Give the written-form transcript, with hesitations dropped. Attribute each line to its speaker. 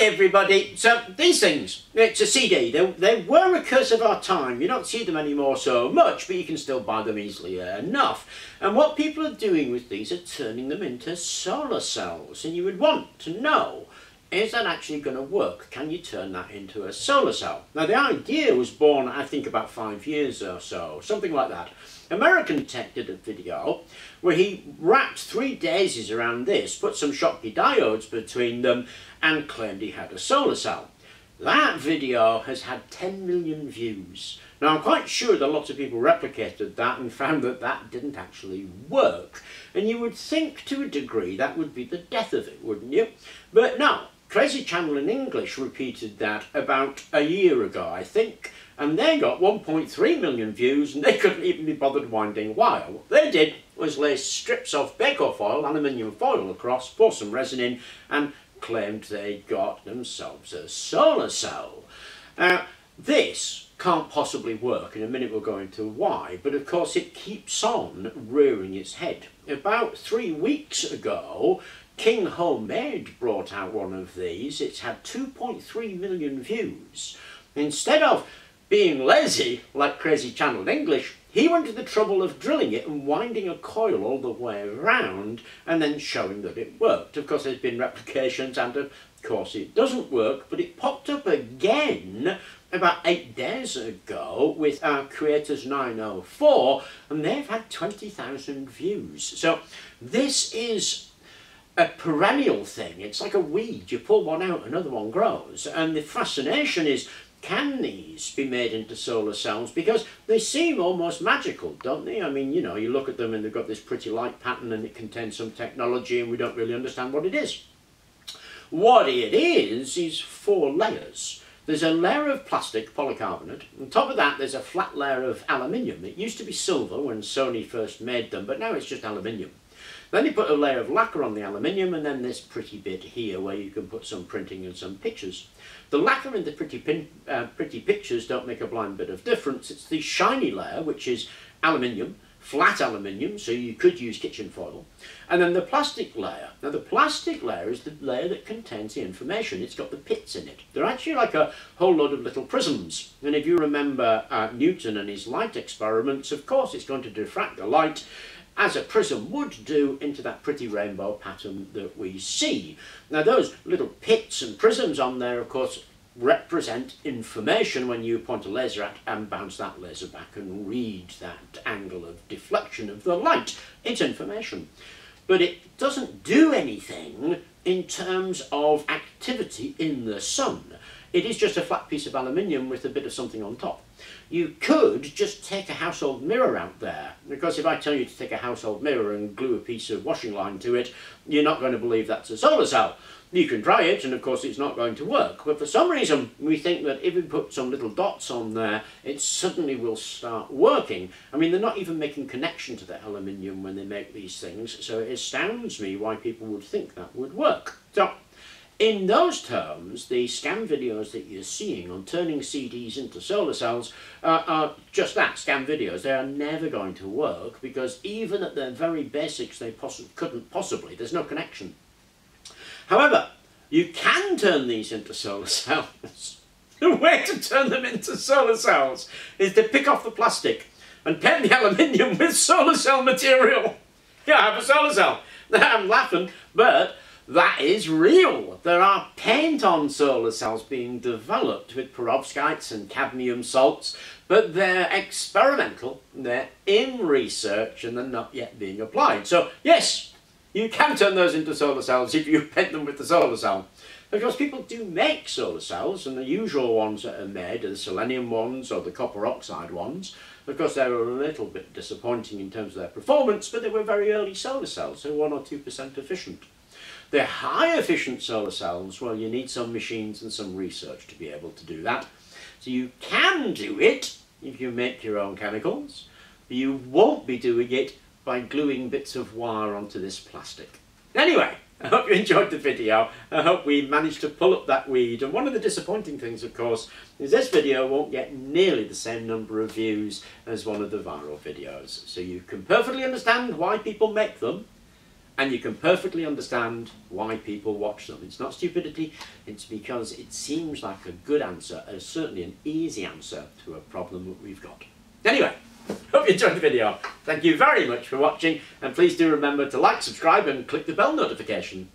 Speaker 1: Hi everybody, so these things, it's a CD, they were a curse of our time. You don't see them anymore so much, but you can still buy them easily enough. And what people are doing with these are turning them into solar cells. And you would want to know, is that actually going to work? Can you turn that into a solar cell? Now the idea was born, I think, about 5 years or so, something like that. American Tech did a video where he wrapped 3 daisies around this, put some Schottky diodes between them and claimed he had a solar cell. That video has had 10 million views. Now I'm quite sure that lots of people replicated that and found that that didn't actually work. And you would think to a degree that would be the death of it, wouldn't you? But no, Crazy Channel in English repeated that about a year ago, I think. And they got 1.3 million views and they couldn't even be bothered winding wire. What they did was lay strips of Beko foil, aluminium foil across, pour some resin in and claimed they'd got themselves a solar cell. This can't possibly work. In a minute we'll go into why, but of course it keeps on rearing its head. About 3 weeks ago, King Homemade brought out one of these. It's had 2.3 million views. Instead of being lazy, like Crazy Channel in English, he went to the trouble of drilling it and winding a coil all the way around and then showing that it worked. Of course, there's been replications and of course it doesn't work, but it popped up again about 8 days ago with our Creators 904 and they've had 20,000 views. So this is a perennial thing. It's like a weed. You pull one out, another one grows. And the fascination is, can these be made into solar cells? Because they seem almost magical, don't they? I mean, you know, you look at them and they've got this pretty light pattern and it contains some technology and we don't really understand what it is. What it is 4 layers. There's a layer of plastic, polycarbonate. On top of that, there's a flat layer of aluminium. It used to be silver when Sony first made them, but now it's just aluminium. Then you put a layer of lacquer on the aluminium and then this pretty bit here where you can put some printing and some pictures. The lacquer and the pretty pictures don't make a blind bit of difference. It's the shiny layer, which is aluminium, flat aluminium, so you could use kitchen foil. And then the plastic layer. Now the plastic layer is the layer that contains the information. It's got the pits in it. They're actually like a whole load of little prisms. And if you remember Newton and his light experiments, of course it's going to diffract the light as a prism would do into that pretty rainbow pattern that we see. Now those little pits and prisms on there, of course, represent information when you point a laser at and bounce that laser back and read that angle of deflection of the light. It's information. But it doesn't do anything in terms of activity in the sun. It is just a flat piece of aluminium with a bit of something on top. You could just take a household mirror out there, because if I tell you to take a household mirror and glue a piece of washing line to it, you're not going to believe that's a solar cell. You can try it and of course it's not going to work, but for some reason we think that if we put some little dots on there, it suddenly will start working. I mean, they're not even making connection to the aluminium when they make these things, so it astounds me why people would think that would work. So, in those terms, the scam videos that you're seeing on turning CDs into solar cells are just that, scam videos. They are never going to work because even at their very basics they couldn't possibly. There's no connection. However, you can turn these into solar cells. The way to turn them into solar cells is to pick off the plastic and paint the aluminium with solar cell material. Yeah, I have a solar cell. I'm laughing, but that is real. There are paint-on solar cells being developed with perovskites and cadmium salts, but they're experimental, they're in research, and they're not yet being applied. So, yes, you can turn those into solar cells if you paint them with the solar cell. Of course, people do make solar cells, and the usual ones that are made are the selenium ones or the copper oxide ones. Of course, they were a little bit disappointing in terms of their performance, but they were very early solar cells, so 1 or 2% efficient. The high efficient solar cells, well, you need some machines and some research to be able to do that. So you can do it if you make your own chemicals, but you won't be doing it by gluing bits of wire onto this plastic. Anyway, I hope you enjoyed the video. I hope we managed to pull up that weed. And one of the disappointing things, of course, is this video won't get nearly the same number of views as one of the viral videos. So you can perfectly understand why people make them, And you can perfectly understand why people watch them. It's not stupidity, it's because it seems like a good answer, and certainly an easy answer to a problem that we've got. Anyway, hope you enjoyed the video. Thank you very much for watching, and please do remember to like, subscribe and click the bell notification.